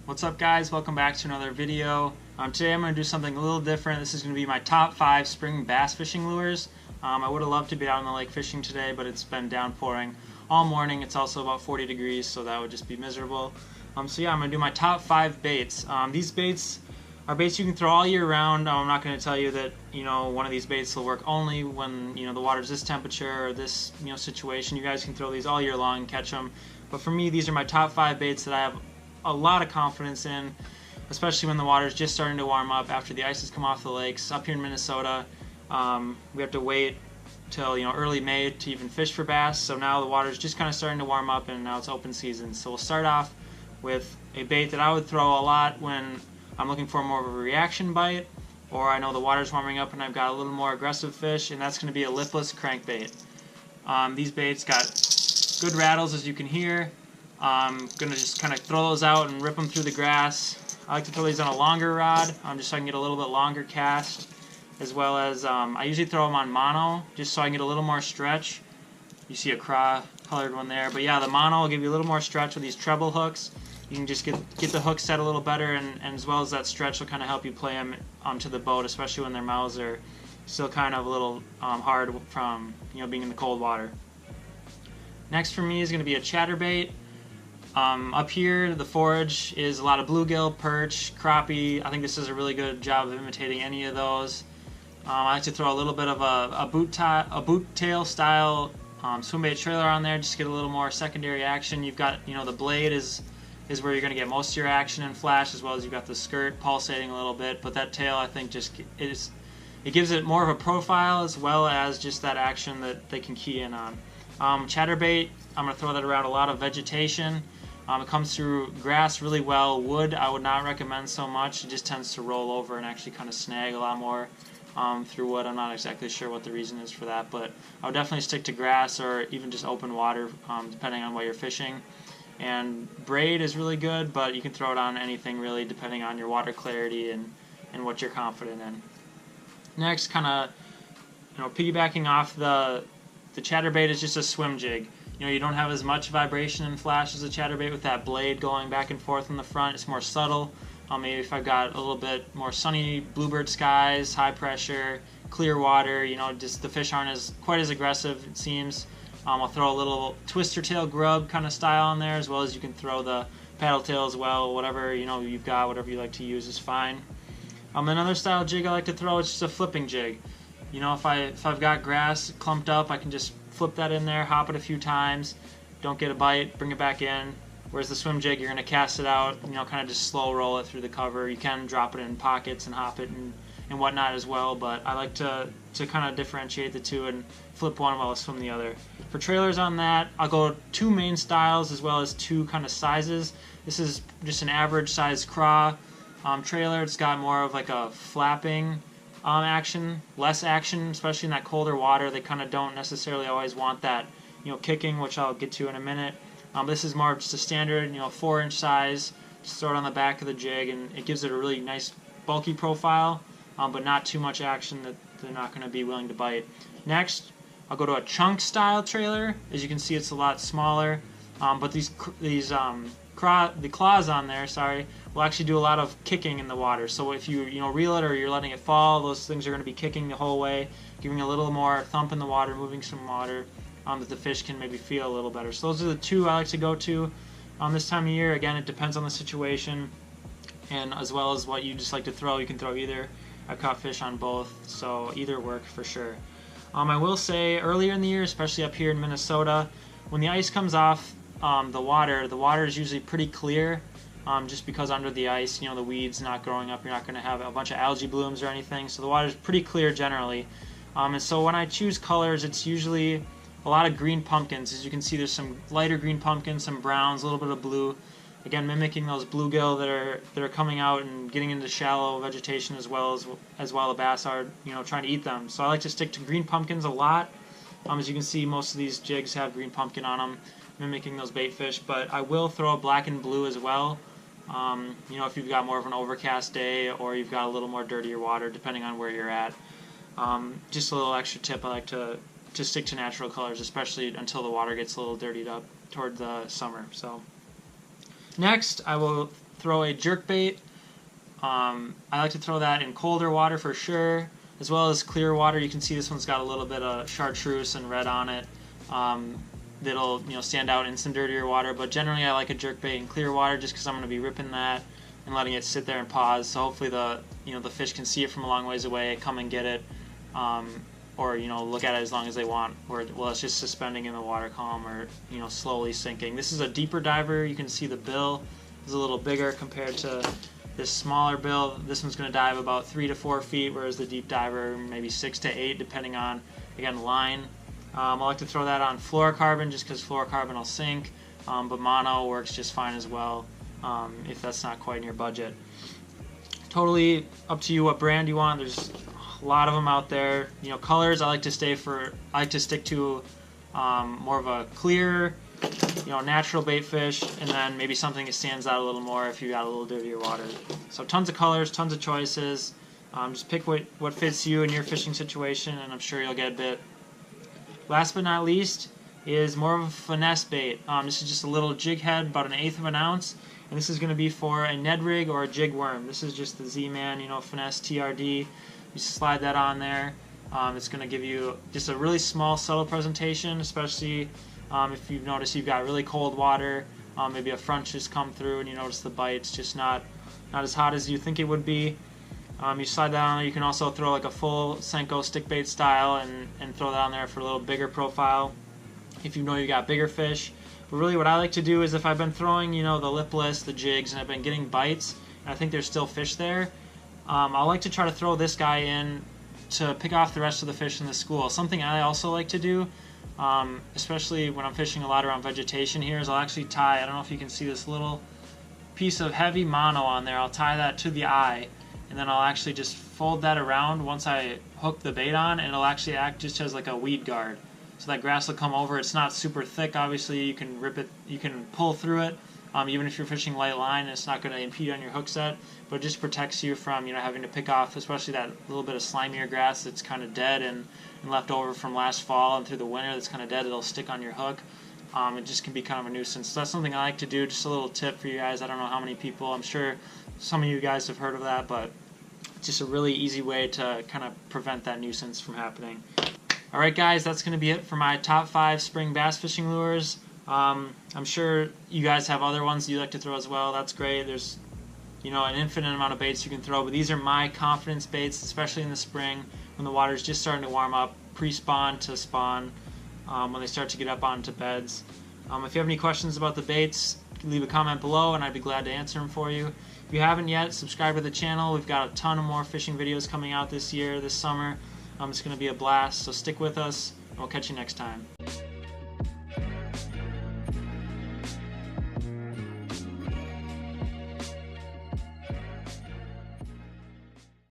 What's up, guys? Welcome back to another video. Today I'm going to do something a little different. This is going to be my top 5 spring bass fishing lures. I would have loved to be out on the lake fishing today, but it's been downpouring all morning. It's also about 40 degrees, so that would just be miserable. So yeah, I'm going to do my top 5 baits. These baits are baits you can throw all year round. I'm not going to tell you that one of these baits will work only when the water's this temperature or this situation. You guys can throw these all year long and catch them. But for me, these are my top 5 baits that I have a lot of confidence in, especially when the water's just starting to warm up after the ice has come off the lakes. Up here in Minnesota, we have to wait till early May to even fish for bass, so now the water's just kind of starting to warm up and now it's open season. So we'll start off with a bait that I would throw a lot when I'm looking for more of a reaction bite, or I know the water's warming up and I've got a little more aggressive fish, and that's going to be a lipless crankbait. These baits got good rattles, as you can hear. I'm going to just kind of throw those out and rip them through the grass. I like to throw these on a longer rod, just so I can get a little bit longer cast, as well as I usually throw them on mono, just so I can get a little more stretch. You see a craw colored one there, but yeah, the mono will give you a little more stretch with these treble hooks. You can just get the hook set a little better, and as well as that stretch will kind of help you play them onto the boat, especially when their mouths are still kind of a little hard from being in the cold water. Next for me is going to be a chatterbait. Up here, the forage is a lot of bluegill, perch, crappie. I think this does a really good job of imitating any of those. I like to throw a little bit of a boot tail style swim bait trailer on there, just to get a little more secondary action. You've got, the blade is where you're going to get most of your action and flash, as well as you've got the skirt pulsating a little bit. But that tail, I think, it gives it more of a profile, as well as just that action that they can key in on. Chatterbait, I'm going to throw that around a lot of vegetation. It comes through grass really well. Wood, I would not recommend so much. It just tends to roll over and actually kind of snag a lot more through wood. I'm not exactly sure what the reason is for that, but I would definitely stick to grass or even just open water, depending on what you're fishing. And braid is really good, but you can throw it on anything really, depending on your water clarity and what you're confident in. Next, kind of piggybacking off the chatterbait is just a swim jig. You don't have as much vibration and flash as a chatterbait with that blade going back and forth in the front. It's more subtle. Maybe if I've got a little bit more sunny bluebird skies, high pressure, clear water, just the fish aren't quite as aggressive, it seems. I'll throw a little twister tail grub kind of style on there, as well as you can throw the paddle tail as well. Whatever you've got, whatever you like to use is fine. Another style jig I like to throw is just a flipping jig. If I've got grass clumped up, I can just flip that in there, hop it a few times, don't get a bite, bring it back in. Whereas the swim jig, you're going to cast it out, kind of just slow roll it through the cover. You can drop it in pockets and hop it and whatnot as well, but I like to kind of differentiate the two and flip one while I swim the other. For trailers on that, I'll go 2 main styles as well as 2 kind of sizes. This is just an average size craw trailer. It's got more of like a flapping action, less action, especially in that colder water. They kind of don't necessarily always want that, kicking, which I'll get to in a minute. This is more just a standard, 4-inch size. Just throw it on the back of the jig, and it gives it a really nice bulky profile, but not too much action that they're not going to be willing to bite. Next, I'll go to a chunk style trailer. As you can see, it's a lot smaller, but the claws on there, will actually do a lot of kicking in the water. So if you reel it or you're letting it fall, those things are going to be kicking the whole way, giving a little more thump in the water, moving some water, that the fish can maybe feel a little better. So those are the 2 I like to go to this time of year. Again, it depends on the situation, and as well as what you just like to throw. You can throw either. I've caught fish on both, so either work for sure. I will say earlier in the year, especially up here in Minnesota, when the ice comes off the water is usually pretty clear, just because under the ice, the weeds not growing up, you're not going to have a bunch of algae blooms or anything, so the water is pretty clear generally. And so when I choose colors, it's usually a lot of green pumpkins. As you can see, there's some lighter green pumpkins, some browns, a little bit of blue. Again, mimicking those bluegill that are coming out and getting into shallow vegetation, as well the bass are trying to eat them. So I like to stick to green pumpkins a lot. As you can see, most of these jigs have green pumpkin on them, mimicking those bait fish. But I will throw a black and blue as well. If you've got more of an overcast day or you've got a little more dirtier water, depending on where you're at. Just a little extra tip, I like to stick to natural colors, especially until the water gets a little dirtied up toward the summer. So next, I will throw a jerkbait. I like to throw that in colder water for sure, as well as clear water. You can see this one's got a little bit of chartreuse and red on it. That'll stand out in some dirtier water, but generally I like a jerkbait in clear water just because I'm going to be ripping that and letting it sit there and pause. So hopefully the fish can see it from a long ways away, come and get it, or look at it as long as they want. Or it's just suspending in the water column, or slowly sinking. This is a deeper diver. You can see the bill is a little bigger compared to this smaller bill. This one's going to dive about 3 to 4 feet, whereas the deep diver maybe 6 to 8, depending on, again, line. I like to throw that on fluorocarbon just because fluorocarbon will sink, but mono works just fine as well if that's not quite in your budget. Totally up to you what brand you want. There's a lot of them out there. Colors I like to stick to more of a clear, natural bait fish, and then maybe something that stands out a little more if you got a little dirtier water. So tons of colors, tons of choices. Just pick what fits you in your fishing situation, and I'm sure you'll get a bit. Last but not least is more of a finesse bait. This is just a little jig head, about 1/8 of an ounce, and this is going to be for a Ned rig or a jig worm. This is just the Z-Man, finesse TRD. You slide that on there. It's going to give you just a really small, subtle presentation, especially if you've noticed you've got really cold water. Maybe a front just come through and you notice the bite's just not as hot as you think it would be. You slide that on there. You can also throw like a full Senko stick bait style and throw that on there for a little bigger profile if you got bigger fish. But really what I like to do is if I've been throwing the lipless, the jigs, and I've been getting bites and I think there's still fish there, I like to try to throw this guy in to pick off the rest of the fish in the school. Something I also like to do, especially when I'm fishing a lot around vegetation here, is I'll actually tie, I don't know if you can see this little piece of heavy mono on there, I'll tie that to the eye, and then I'll actually just fold that around once I hook the bait on, and it'll actually act just as like a weed guard. So that grass will come over. It's not super thick, obviously. You can rip it, you can pull through it, even if you're fishing light line. It's not going to impede on your hook set, but it just protects you from having to pick off, especially that little bit of slimier grass that's kind of dead and left over from last fall and through the winter that's kind of dead. It'll stick on your hook. It just can be kind of a nuisance. So that's something I like to do. Just a little tip for you guys. I don't know how many people, I'm sure some of you guys have heard of that, but it's just a really easy way to kind of prevent that nuisance from happening. Alright guys, that's going to be it for my top 5 spring bass fishing lures. I'm sure you guys have other ones you like to throw as well. That's great. There's an infinite amount of baits you can throw, but these are my confidence baits, especially in the spring when the water's just starting to warm up, pre-spawn to spawn, when they start to get up onto beds. If you have any questions about the baits, leave a comment below and I'd be glad to answer them for you. If you haven't yet, subscribe to the channel. We've got a ton of more fishing videos coming out this summer. It's going to be a blast, so stick with us, and we'll catch you next time.